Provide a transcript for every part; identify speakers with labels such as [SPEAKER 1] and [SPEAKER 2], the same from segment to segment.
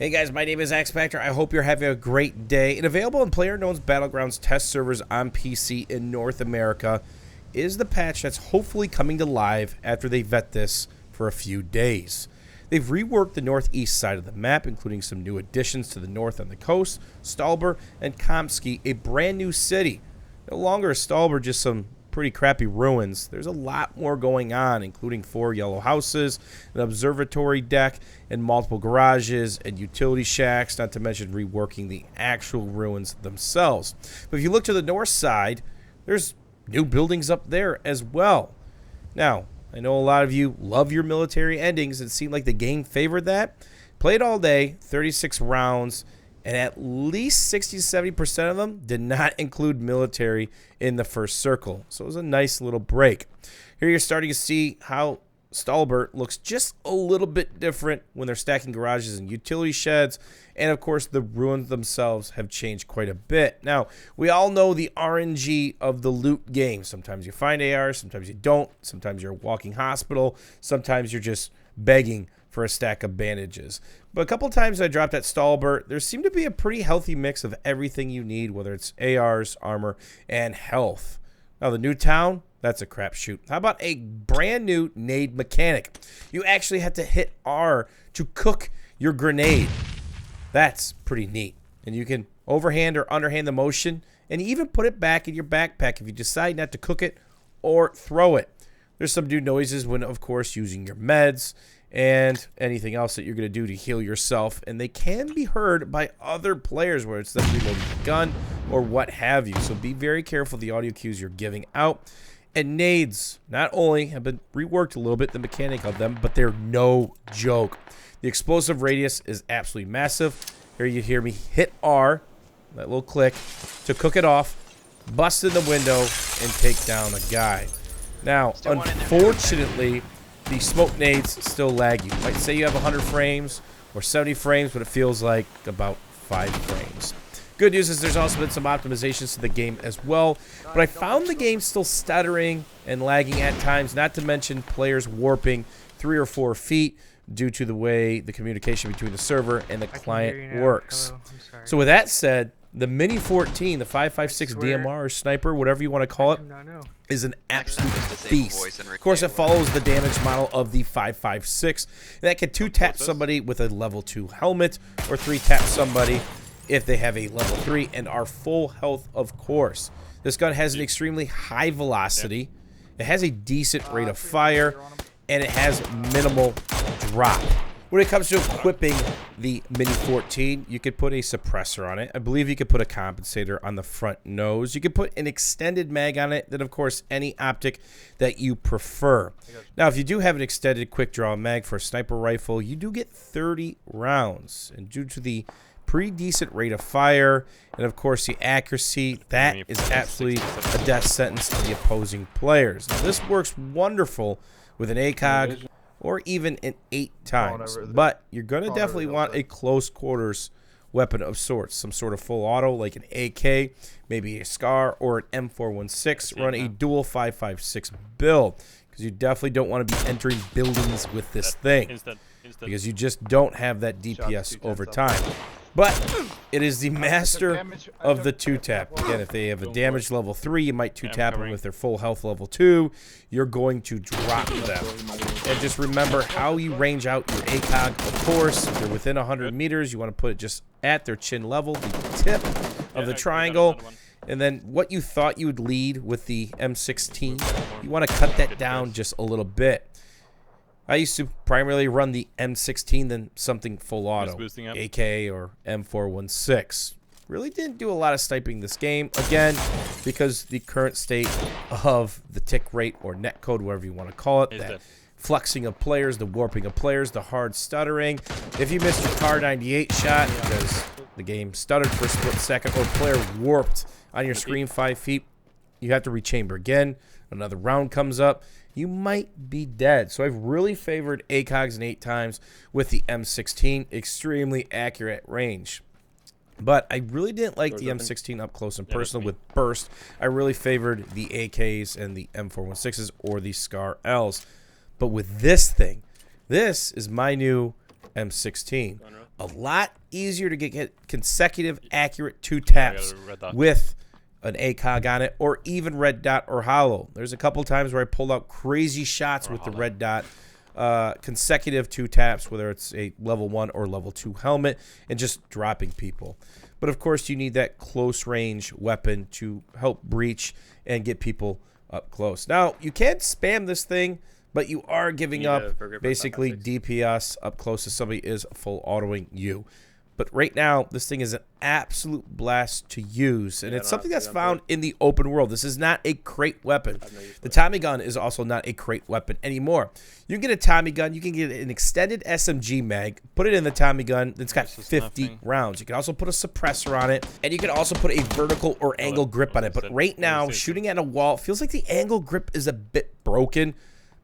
[SPEAKER 1] Hey guys, my name is X Factor. I hope you're having a great day. And available on PlayerUnknown's Battlegrounds test servers on PC in North America is the patch that's hopefully coming to live after they vet this for a few days. They've reworked the northeast side of the map, including some new additions to the north on the coast, Stalber, and Kameshki, a brand new city. No longer is Stalber just some pretty crappy ruins. There's a lot more going on, including 4 yellow houses, an observatory deck, and multiple garages and utility shacks, not to mention reworking the actual ruins themselves. But if you look to the north side, there's new buildings up there as well. Now, I know a lot of you love your military endings. It seemed like the game favored that. Played all day, 36 rounds, and at least 60-70% of them did not include military in the first circle. So it was a nice little break. Here you're starting to see how Stalber looks just a little bit different when they're stacking garages and utility sheds. And, of course, the ruins themselves have changed quite a bit. Now, we all know the RNG of the loot game. Sometimes you find ARs, sometimes you don't. Sometimes you're a walking hospital. Sometimes you're just begging for a stack of bandages. But a couple times I dropped at Stalber, there seemed to be a pretty healthy mix of everything you need, whether it's ARs, armor, and health. Now, the new town, that's a crapshoot. How about a brand new nade mechanic? You actually have to hit R to cook your grenade. That's pretty neat. And you can overhand or underhand the motion and even put it back in your backpack if you decide not to cook it or throw it. There's some new noises when, of course, using your meds and anything else that you're going to do to heal yourself. And they can be heard by other players, where it's them reloading the gun or what have you. So be very careful of the audio cues you're giving out. And nades not only have been reworked a little bit, the mechanic of them, but they're no joke. The explosive radius is absolutely massive. Here you hear me hit R, that little click, to cook it off, bust in the window, and take down a guy. Now, unfortunately, the smoke nades still lag you. Might say you have 100 frames or 70 frames, but it feels like about 5 frames. Good news is there's also been some optimizations to the game as well, but I found the game still stuttering and lagging at times, not to mention players warping 3 or 4 feet due to the way the communication between the server and the client works. So with that said, the Mini-14, the 5.56 DMR or sniper, whatever you want to call it, is an absolute beast. Of course, it follows the damage model of the 5.56. That can 2-tap somebody with a level 2 helmet or 3-tap somebody if they have a level 3 and are full health, of course. This gun has an extremely high velocity. It has a decent rate of fire, and it has minimal drop. When it comes to equipping the Mini-14, you could put a suppressor on it. I believe you could put a compensator on the front nose. You could put an extended mag on it, then of course any optic that you prefer. Now, if you do have an extended quick draw mag for a sniper rifle, you do get 30 rounds. And due to the pretty decent rate of fire and of course the accuracy, that is absolutely a death sentence to the opposing players. Now, this works wonderful with an ACOG or even an 8 times, but you're going to definitely want a close quarters weapon of sorts, some sort of full auto like an AK, maybe a SCAR or an M416. Run a dual 5.56 build, because you definitely don't want to be entering buildings with this thing, because you just don't have that DPS over time. But it is the master of the 2-tap. Again, if they have a damage level 3, you might 2-tap them with their full health level 2. You're going to drop them. And just remember how you range out your ACOG. Of course, if they're within 100 meters, you want to put it just at their chin level, the tip of the triangle. And then what you thought you would lead with the M16, you want to cut that down just a little bit. I used to primarily run the M16, then something full auto, AK or M416. Really didn't do a lot of sniping this game, again, because the current state of the tick rate or netcode, whatever you want to call it, that flexing of players, the warping of players, the hard stuttering. If you missed your Car 98 shot because the game stuttered for a split second or player warped on your screen 5 feet, you have to rechamber again. Another round comes up, you might be dead. So I've really favored ACOGs and 8 times with the M16. Extremely accurate range. But I really didn't like the M16 up close and personal with burst. I really favored the AKs and the M416s or the SCAR Ls. But with this thing, this is my new M16. A lot easier to get consecutive, accurate 2 taps with an ACOG on it, or even red dot or hollow. There's a couple times where I pulled out crazy shots with the red dot, consecutive 2 taps, whether it's a level 1 or level 2 helmet, and just dropping people. But of course, you need that close range weapon to help breach and get people up close. Now, you can't spam this thing, but you are giving up basically DPS up close if somebody is full autoing you. But right now, this thing is an absolute blast to use, and it's something that's found in the open world. This is not a crate weapon. The Tommy gun is also not a crate weapon anymore. You can get a Tommy gun. You can get an extended SMG mag, put it in the Tommy gun. It's got 50 rounds. You can also put a suppressor on it, and you can also put a vertical or angle grip on it. But right now, shooting at a wall, feels like the angle grip is a bit broken.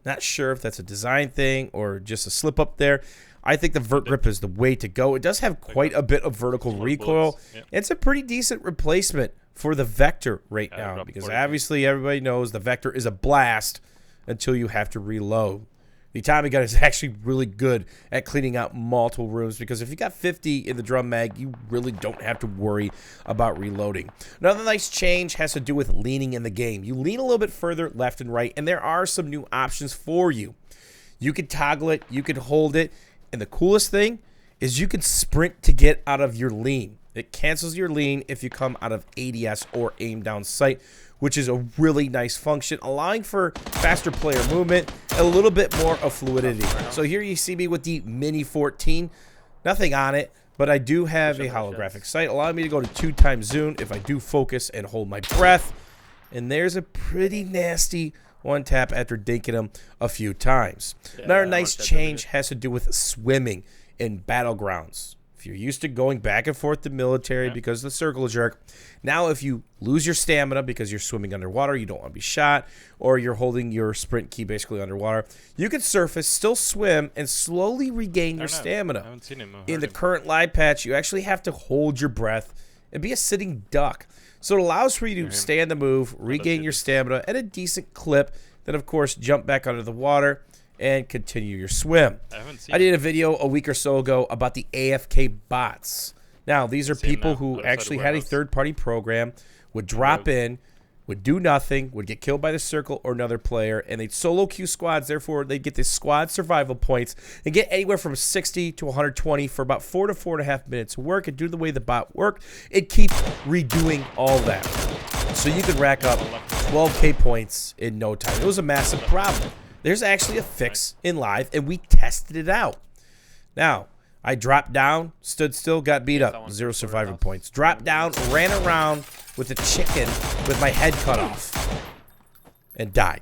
[SPEAKER 1] Not sure if that's a design thing or just a slip up there. I think the vert grip is the way to go. It does have quite a bit of vertical recoil. It's a pretty decent replacement for the Vector right now, because obviously everybody knows the Vector is a blast until you have to reload. The Tommy gun is actually really good at cleaning out multiple rooms, because if you got 50 in the drum mag, you really don't have to worry about reloading. Another nice change has to do with leaning in the game. You lean a little bit further left and right, and there are some new options for you. You can toggle it, you can hold it, and the coolest thing is you can sprint to get out of your lean. It cancels your lean if you come out of ADS or aim down sight, which is a really nice function, allowing for faster player movement, a little bit more of fluidity. So here you see me with the Mini-14. Nothing on it, but I do have a holographic sight, allowing me to go to 2x zoom if I do focus and hold my breath. And there's a pretty nasty one tap after dinking him a few times. Another nice change has to do with swimming in Battlegrounds. If you're used to going back and forth to military because of the circle jerk, now if you lose your stamina because you're swimming underwater, you don't want to be shot, or you're holding your sprint key basically underwater, you can surface, still swim, and slowly regain your stamina.
[SPEAKER 2] I haven't seen him.
[SPEAKER 1] In the current live patch, you actually have to hold your breath and be a sitting duck. So it allows for you to stay on the move, regain your stamina at a decent clip, then of course jump back under the water and continue your swim. I did a video a week or so ago about the AFK bots. Now, these are people who actually had a third-party program, would drop in, would do nothing, would get killed by the circle or another player, and they'd solo queue squads. Therefore, they'd get the squad survival points and get anywhere from 60 to 120 for about 4 to 4.5 minutes of work. And due to the way the bot worked, it keeps redoing all that. So you could rack up 12K points in no time. It was a massive problem. There's actually a fix in live, and we tested it out. Now, I dropped down, stood still, got beat up. 0 survivor points. Dropped down, ran around with a chicken with my head cut off and died.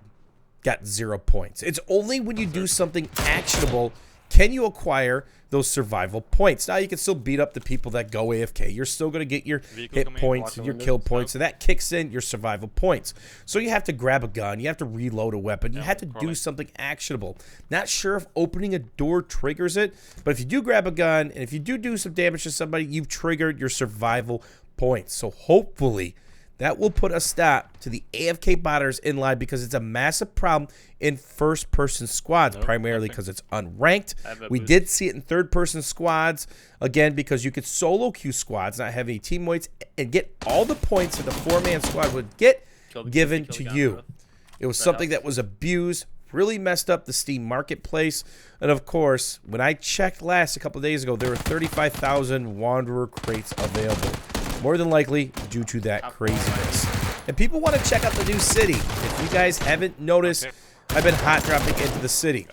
[SPEAKER 1] Got 0 points. It's only when you do something actionable can you acquire those survival points. Now, you can still beat up the people that go AFK. You're still going to get your hit points and your kill points, and that kicks in your survival points. So you have to grab a gun. You have to reload a weapon. You have to do something actionable. Not sure if opening a door triggers it, but if you do grab a gun and if you do some damage to somebody, you've triggered your survival points. So hopefully that will put a stop to the AFK botters in live, because it's a massive problem in first-person squads, primarily because it's unranked. We did see it in third-person squads, again, because you could solo queue squads, not have any teammates, and get all the points that the 4-man squad would get given to you. It was something that was abused, really messed up the Steam marketplace. And of course, when I checked last a couple of days ago, there were 35,000 Wanderer crates available. More than likely due to that craziness. And people want to check out the new city. If you guys haven't noticed, I've been hot dropping into the city.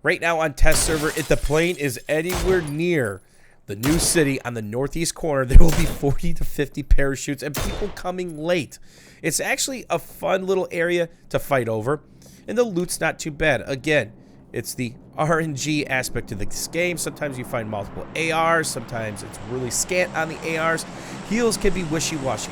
[SPEAKER 1] Right now on test server, if the plane is anywhere near the new city on the northeast corner, there will be 40 to 50 parachutes and people coming late. It's actually a fun little area to fight over, and the loot's not too bad. Again, it's the RNG aspect of this game. Sometimes you find multiple ARs. Sometimes it's really scant on the ARs. Heals can be wishy-washy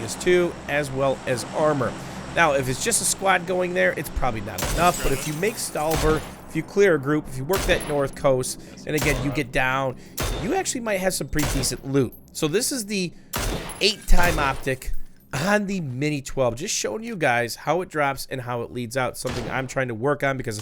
[SPEAKER 1] as well as armor. Now, if it's just a squad going there, it's probably not enough. But if you make Stalber, if you clear a group, if you work that north coast, and again, you get down, you actually might have some pretty decent loot. So this is the 8-time optic on the Mini-12, just showing you guys how it drops and how it leads out. Something I'm trying to work on because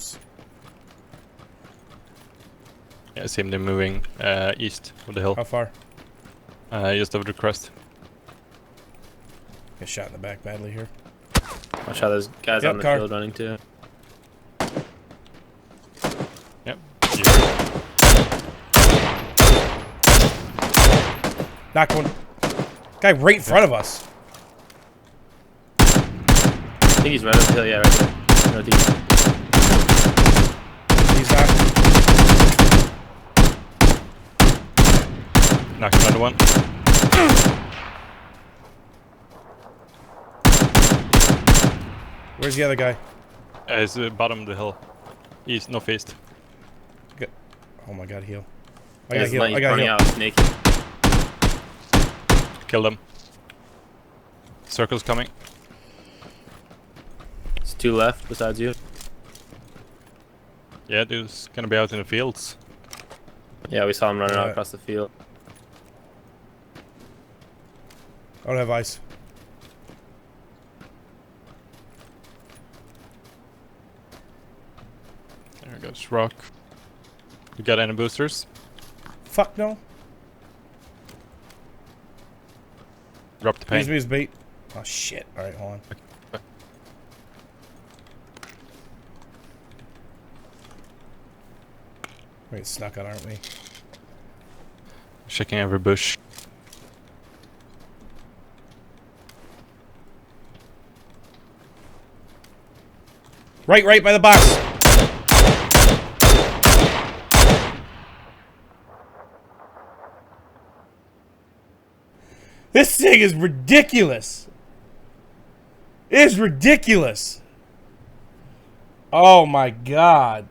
[SPEAKER 1] troops.
[SPEAKER 3] Yeah, I see them. They're moving east of the hill.
[SPEAKER 1] How far?
[SPEAKER 3] Just over the crest.
[SPEAKER 1] Get shot in the back badly here.
[SPEAKER 2] Watch how those guys on the
[SPEAKER 1] car.
[SPEAKER 2] field running too.
[SPEAKER 3] Yep. You heard.
[SPEAKER 1] Knocked one. Guy right in front of us.
[SPEAKER 2] I think he's right up the hill. Yeah, right there. Northeast.
[SPEAKER 1] He's knocked.
[SPEAKER 3] Knocked another one.
[SPEAKER 1] Where's the other guy?
[SPEAKER 3] It's the bottom of the hill. East, northeast.
[SPEAKER 1] Good. Oh my god, heal. I
[SPEAKER 2] Yeah,
[SPEAKER 1] got
[SPEAKER 2] he's
[SPEAKER 1] heal. I got
[SPEAKER 2] running
[SPEAKER 1] heal.
[SPEAKER 2] out naked.
[SPEAKER 3] Kill them. Circle's coming.
[SPEAKER 2] It's 2 left besides you.
[SPEAKER 3] Yeah, dude's gonna be out in the fields.
[SPEAKER 2] Yeah, we saw him running out
[SPEAKER 1] Yeah.
[SPEAKER 2] across the field.
[SPEAKER 1] I don't have ice.
[SPEAKER 3] There goes rock. You got any boosters?
[SPEAKER 1] Fuck no.
[SPEAKER 3] Drop the
[SPEAKER 1] Use
[SPEAKER 3] paint.
[SPEAKER 1] me as bait. Oh shit. Alright, hold on. We're getting snuck on, aren't we?
[SPEAKER 3] Checking every bush.
[SPEAKER 1] Right by the box. This thing is ridiculous. It is ridiculous. Oh my god.